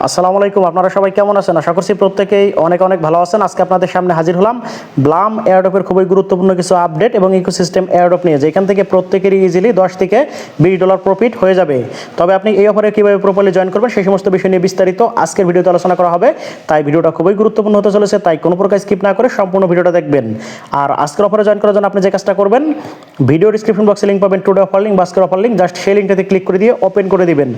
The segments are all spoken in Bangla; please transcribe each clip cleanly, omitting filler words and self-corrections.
আসসালামু আলাইকুম। আপনারা সবাই কেমন আছেন? আশা করছি প্রত্যেকেই অনেক অনেক ভালো আছেন। আজকে আপনাদের সামনে হাজির হলাম ব্লাম এয়ারড্রপের খুবই গুরুত্বপূর্ণ কিছু আপডেট এবং ইকোসিস্টেম এয়ারড্রপ নিয়ে, যেখান থেকে প্রত্যেকেরই ইজিলি 10 থেকে $20 প্রফিট হয়ে যাবে। তবে আপনি এই অফারে কীভাবে প্রপারলি জয়েন করবেন সেই সমস্ত বিষয় নিয়ে বিস্তারিত আজকের ভিডিওতে আলোচনা করা হবে। তাই ভিডিওটা খুবই গুরুত্বপূর্ণ হতে চলেছে, তাই কোনো প্রকার স্কিপ না করে সম্পূর্ণ ভিডিওটা দেখবেন। আর আজকের অফারে জয়েন করার জন্য আপনি যে কাজটা করবেন, ভিডিও ডিসক্রিপশন বক্সে লিঙ্ক পাবেন টুডে অফার লিঙ্ক, আজকের অফার লিঙ্ক, জাস্ট সেই লিঙ্কটাতে ক্লিক করে দিয়ে ওপেন করে দিবেন।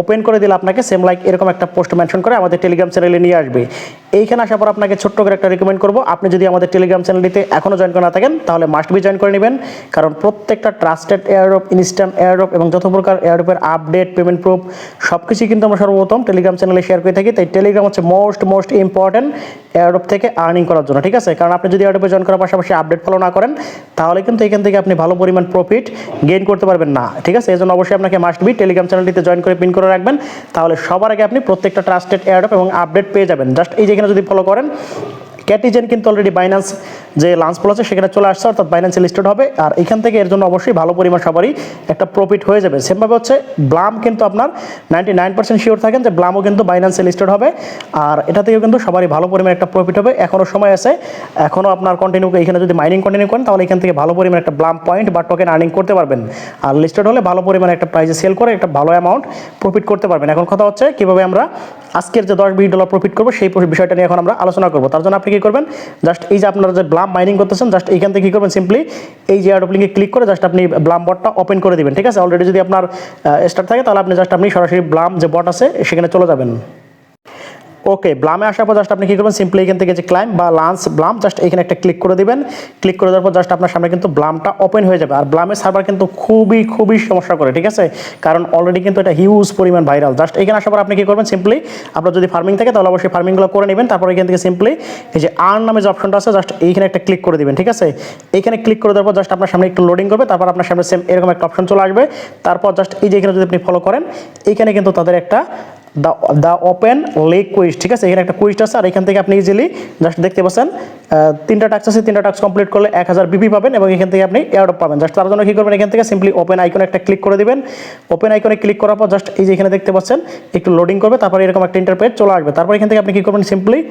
ওপেন করে দিলে আপনাকে সেম লাইক এরকম একটা পোস্ট মেনশন করে আমাদের টেলিগ্রাম চ্যানেলে নিয়ে আসবে। এইখানে আসার পর আপনাকে ছোট্ট করে একটা রিকমেন্ড করবো, আপনি যদি আমাদের টেলিগ্রাম চ্যানেলটিতে এখনও জয়েন করে না থাকেন তাহলে মাস্ট বি জয়েন করে নেবেন। কারণ প্রত্যেকটা ট্রাস্টেড এয়ারড্রপ, ইনস্ট্যান্ট এয়ারড্রপ এবং যত প্রকার এয়ারড্রপের আপডেট, পেমেন্ট প্রুফ সব কিছুই কিন্তু আমরা সর্বপ্রথম টেলিগ্রাম চ্যানেলে শেয়ার করে থাকি। তাই টেলিগ্রাম হচ্ছে মোস্ট ইম্পর্টেন্ট এয়ারড্রপ থেকে আর্নিং করার জন্য, ঠিক আছে? কারণ আপনি যদি এয়ারড্রপে জয়েন করার পাশাপাশি আপডেট ফলো না করেন তাহলে কিন্তু এখান থেকে আপনি ভালো পরিমাণ প্রফিট গেইন করতে পারবেন না, ঠিক আছে? এই জন্য অবশ্যই আপনাকে মাস্ট বি টেলিগ্রাম চ্যানেলটিতে জয়েন করে পিন করে রাখবেন, তাহলে সবার আগে আপনি প্রত্যেকটা ট্রাস্টেড এয়ারড্রপ এবং আপডেট পেয়ে যাবেন। জাস্ট এই যেখানে যদি ফলো করেন, ক্যাটিজেন কিন্তু অলরেডি বাইন্যান্স যে লাঞ্চ পোল আছে সেখানে চলে আসছে, অর্থাৎ বাইন্যান্সে লিস্টেড হবে। আর এখান থেকে এর জন্য অবশ্যই ভালো পরিমাণ সবারই একটা প্রফিট হয়ে যাবে। সেমভাবে হচ্ছে ব্লাম কিন্তু আপনার 99% শিওর থাকেন যে ব্লামও কিন্তু বাইন্যান্সে লিস্টেড হবে, আর এটা থেকেও কিন্তু সবারই ভালো পরিমাণ একটা প্রফিট হবে। এখনও সময় আছে, এখনও আপনার কন্টিনিউ এখানে যদি মাইনিং কন্টিনিউ করেন তাহলে এখান থেকে ভালো পরিমাণ একটা ব্লাম পয়েন্ট বা টোকেন আর্নিং করতে পারবেন। আর লিস্টেড হলে ভালো পরিমাণ একটা প্রাইজে সেল করে একটা ভালো অ্যামাউন্ট প্রফিট করতে পারবেন। এখন কথা হচ্ছে কীভাবে আমরা আজকের যে $10-20 প্রফিট করবো সেই বিষয়টা নিয়ে এখন আমরা আলোচনা করবো। তার জন্য আপনি কী করবেন, জাস্ট এই যে আপনারা যে ব্লাম মাইনিং করতেছেন, জাস্ট এইখান থেকে কী করবেন, সিম্পলি এই যে এয়ারড্রপ লিঙ্কে ক্লিক করে জাস্ট আপনি ব্লাম বটটা ওপেন করে দিবেন, ঠিক আছে? অলরেডি যদি আপনার স্টার্ট থাকে তাহলে আপনি সরাসরি ব্লাম যে বট আছে সেখানে চলে যাবেন। ওকে, ব্লামে আসার পর জাস্ট আপনি কী করবেন, সিম্পলি এখান থেকে যে ক্লাইম বা লাঞ্চ ব্লাম, জাস্ট এখানে একটা ক্লিক করে দিবেন। ক্লিক করে দেওয়ার পর জাস্ট আপনার সামনে কিন্তু ব্লামটা ওপেন হয়ে যাবে। আর ব্লামের সার্ভার কিন্তু খুবই সমস্যা করে, ঠিক আছে? কারণ অলরেডি কিন্তু এটা হিউজ পরিমাণ ভাইরাল। জাস্ট এখানে আসার পর আপনি কী করবেন, সিম্পলি আপনার যদি ফার্মিং থাকে তাহলে অবশ্যই ফার্মিংগুলো করে নেবেন। তারপর এখান থেকে সিম্পলি এই যে আর্ন নামে যে অপশনটা আছে জাস্ট এইখানে একটা ক্লিক করে দিবেন, ঠিক আছে? এইখানে ক্লিক করে দেওয়ার পর জাস্ট আপনার সামনে একটু লোডিং করবে, তারপর আপনার সামনে সেম এরকম একটা অপশন চলে আসবে। তারপর জাস্ট এই যে এখানে যদি আপনি ফলো করেন, এইখানে কিন্তু তাদের একটা দ্য ওপেন লেক কুইজ, ঠিক আছে? এখানে একটা কুইজ আছে, আর এখান থেকে আপনি ইজিলি জাস্ট দেখতে পাচ্ছেন 3টা টাস্ক আছে। 3টা টাস্ক কমপ্লিট করলে 1000 বিপি পাবেন এবং এখান থেকে আপনি এয়ারড্রপ পাবেন। জাস্ট তার জন্য কী করবেন, এখান থেকে সিম্পলি ওপেন আইকনে একটা ক্লিক করে দিবেন। ওপেন আইকনে ক্লিক করার পর জাস্ট এই যে এখানে দেখতে পাচ্ছেন একটু লোডিং করবে, তারপর এরকম একটা ইন্টারপেজ চলে আসবে। তারপর এখান থেকে আপনি কী করবেন, simply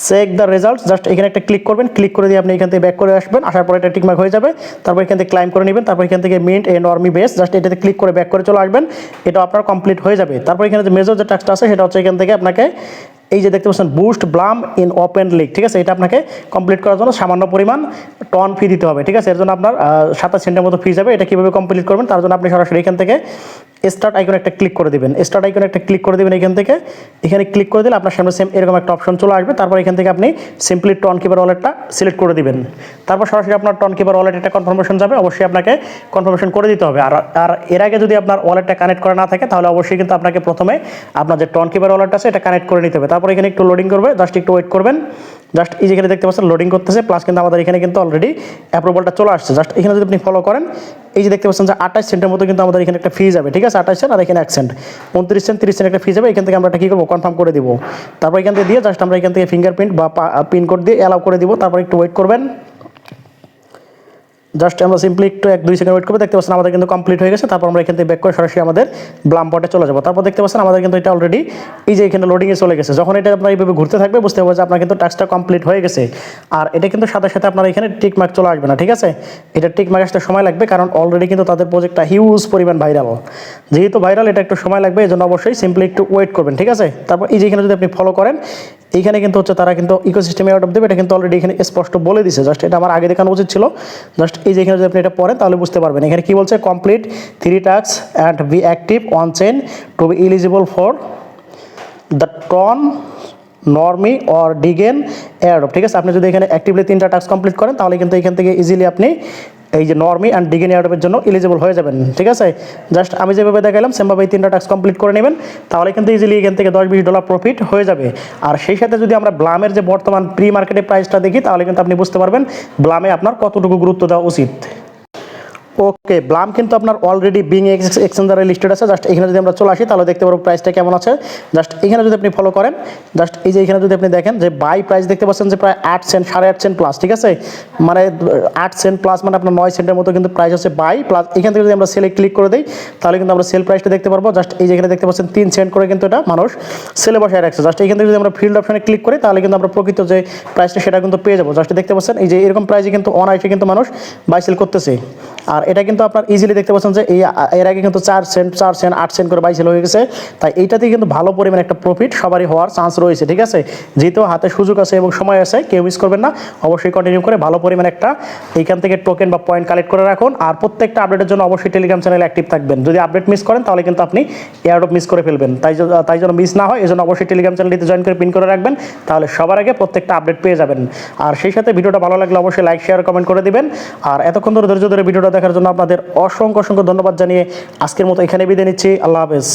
check the result, just এখানে একটা ক্লিক করবেন। ক্লিক করে দিয়ে আপনি এখান থেকে ব্যাক করে আসবেন, আসার পরে এটা টিকমার্ক হয়ে যাবে। তারপর এখান থেকে ক্লাইম করে নেবেন, তারপর এখান থেকে মিন্ট এন্ড অর্মি বেস, জাস্ট এটাতে ক্লিক করে ব্যাক করে চলে আসবেন। এটা আপনার কমপ্লিট হয়ে যাবে। তারপর এখানে যে মেজর যে টাস্কটা আছে সেটা হচ্ছে এখান থেকে আপনাকে এই যে দেখতে পাচ্ছেন boost Blum in open leak, ঠিক আছে? এটা আপনাকে কমপ্লিট করার জন্য সামান্য পরিমাণ টন ফি দিতে হবে, ঠিক আছে? এর জন্য আপনার 27 সেন্টের মতো ফি যাবে। এটা কীভাবে কমপ্লিট করবেন তার জন্য আপনি সরাসরি এখান থেকে স্টার্ট আইকনে একটা ক্লিক করে দেবেন। স্টার্ট আইকনে একটা ক্লিক করে দেবেন এখান থেকে। এখানে ক্লিক করে দিলে আপনার সামনে সেম এরকম একটা অপশন চলে আসবে। তারপর এখান থেকে আপনি সিম্পলি টন কিপার ওয়ালেটটা সিলেক্ট করে দিবেন। তারপর সরাসরি আপনার টন কিপার ওয়ালেট একটা কনফার্মেশন যাবে, অবশ্যই আপনাকে কনফার্মেশন করে দিতে হবে। আর এর আগে যদি আপনার ওয়ালেটটা কানেক্ট করা না থাকে তাহলে অবশ্যই কিন্তু আপনাকে প্রথমে আপনার যে টন কিপার ওয়ালেট আছে এটা কানেক্ট করে নিতে হবে। তারপর এখানে একটু লোডিং করবে, জাস্ট একটু ওয়েট করবেন। জাস্ট এই যেখানে দেখতে পাচ্ছেন লোডিং করতেছে, প্লাস কিন্তু আমাদের এখানে কিন্তু অলরেডি অ্যাপ্রুভালটা চলে আসছে। জাস্ট এখানে যদি আপনি ফলো করেন, এই যে দেখতে পাচ্ছেন যে 28 সেন্টের মতো কিন্তু আমাদের এখানে একটা ফি যাবে, ঠিক আছে? 28 সেন্ট আর এখানে 1 সেন্ট, 29 সেন্ট 30 সেন্ট একটা ফি যাবে। এখান থেকে আমরা এটা কী করবো, কনফার্ম করে দিব। তারপর এখান থেকে দিয়ে জাস্ট আমরা এখান থেকে ফিঙ্গারপ্রিন্ট বা পিন কোড দিয়ে অ্যালাউ করে দিব। তারপর একটু ওয়েট করবেন, জাস্ট আমরা সিম্পলি একটু 1-2 সেকেন্ড ওয়েট করবো। দেখতে পাচ্ছেন আমাদের কিন্তু কমপ্লিট হয়ে গেছে। তারপর আমরা এখান থেকে ব্যাক করে সরাসরি আমাদের ব্লাম বটে চলে যাবো। তারপর দেখতে পাচ্ছেন আমাদের কিন্তু এটা অলরেডি এই যে এখানে লোডিংয়ে চলে গেছে। যখন এটা আপনার এইভাবে ঘুরতে থাকবে বুঝতে হবে যে আপনার কিন্তু টাস্কটা কমপ্লিট হয়ে গেছে। আর এটা কিন্তু সাথে সাথে আপনার এখানে টিক মার্ক চলে আসবে না, ঠিক আছে? এটা টিক মার্ক আসতে সময় লাগবে, কারণ অলরেডি কিন্তু তাদের প্রজেক্টটা হিউজ পরিমাণ ভাইরাল। যেহেতু ভাইরাল এটা একটু সময় লাগবে, এই জন্য অবশ্যই সিম্পলি একটু ওয়েট করবেন, ঠিক আছে? তারপর এই যে এখানে যদি আপনি ফলো করেন, এইখানে কিন্তু হচ্ছে তারা কিন্তু ইকোসিস্টেম এয়ারড্রপ দেবে, এটা কিন্তু অলরেডি এখানে স্পষ্ট বলে দিছে। জাস্ট এটা আমার আগে দেখানো উচিত ছিল। জাস্ট এই যে এখানে যদি আপনি এটা পড়েন তাহলে বুঝতে পারবেন এখানে কি বলছে, complete 3 task and be active on chain to be eligible for the TON normie or degen airdrop, ঠিক আছে? আপনি যদি এখানে অ্যাক্টিভলি 3টা টাস্ক কমপ্লিট করেন তাহলে কিন্তু এখান থেকে ইজিলি আপনি এই যে নর্মি অ্যান্ড ডিগেন এয়ারড্রপের জন্য এলিজিবল হয়ে যাবেন, ঠিক আছে? জাস্ট আমি যেভাবে দেখালাম সেমভাবে এই 3টা টাস্ক কমপ্লিট করে নেবেন, তাহলে কিন্তু ইজিলি এখান থেকে $10-20 প্রফিট হয়ে যাবে। আর সেই সাথে যদি আমরা ব্লামের যে বর্তমান প্রি মার্কেটের প্রাইসটা দেখি তাহলে কিন্তু আপনি বুঝতে পারবেন ব্লামে আপনার কতটুকু গুরুত্ব দেওয়া উচিত। ওকে, ব্লাম কিন্তু আপনার অলরেডি বিং এক্সচেঞ্জারে লিস্টেড আছে। জাস্ট এখানে যদি আমরা চলে আসি তাহলে দেখতে পারবো প্রাইসটা কেমন আছে। জাস্ট এখানে যদি আপনি ফলো করেন, জাস্ট এই যে এখানে যদি আপনি দেখেন যে বাই প্রাইস দেখতে পাচ্ছেন যে প্রায় 8 সেন্ট, 8.5 সেন্ট প্লাস, ঠিক আছে, মানে 8 সেন্ট প্লাস মানে আপনার 9 সেন্টের মতো কিন্তু প্রাইস হচ্ছে বাই প্লাস। এখান থেকে যদি আমরা সেলে ক্লিক করে দিই তাহলে কিন্তু আমরা সেল প্রাইসটা দেখতে পারবো। জাস্ট এই যে এখানে দেখতে পাচ্ছেন 3 সেন্ট করে কিন্তু এটা মানুষ সেলে বসায় রাখছে। জাস্ট এখান থেকে যদি আমরা ফিল্ড অপশনে ক্লিক করি তাহলে কিন্তু আমরা প্রকৃত যে প্রাইসটা সেটা কিন্তু পেয়ে যাবো। জাস্ট দেখতে পাচ্ছেন এই যে এরকম প্রাইসে কিন্তু অনায়াসে কিন্তু মানুষ বাই সেল করতেছে। আর এটা কিন্তু আপনার ইজিলি দেখতে পাচ্ছেন যে এই এর আগে কিন্তু 4 সেন্ট 8 সেন্ট করে বাই সেল হয়ে গেছে। তাই এইটাতে কিন্তু ভালো পরিমাণে একটা প্রফিট সবারই হওয়ার চান্স রয়েছে, ঠিক আছে। যেহেতু হাতে সুযোগ আছে এবং সময় আছে, কেউ মিস করবেন না, অবশ্যই কন্টিনিউ করে ভালো পরিমাণে একটা এইখান থেকে টোকেন বা পয়েন্ট কালেক্ট করে রাখুন। আর প্রত্যেকটা আপডেটের জন্য অবশ্যই টেলিগ্রাম চ্যানেলে অ্যাক্টিভ থাকবেন। যদি আপডেট মিস করেন তাহলে কিন্তু আপনি এয়ারড্রপ মিস করে ফেলবেন। তাই যেন মিস না হয় এজন্য অবশ্যই টেলিগ্রাম চ্যানেলটিতে জয়েন করে পিন করে রাখবেন, তাহলে সবার আগে প্রত্যেকটা আপডেট পেয়ে যাবেন। আর সেই সাথে ভিডিওটা ভালো লাগলে অবশ্যই লাইক শেয়ার কমেন্ট করে দিবেন। আর এতক্ষণ ধরে ধৈর্য ধরে ভিডিওটা দেখার জন্য আপনাদের অসংখ্য ধন্যবাদ জানিয়ে আজকের মতো এখানে বিদায় নিচ্ছি। আল্লাহ হাফেজ।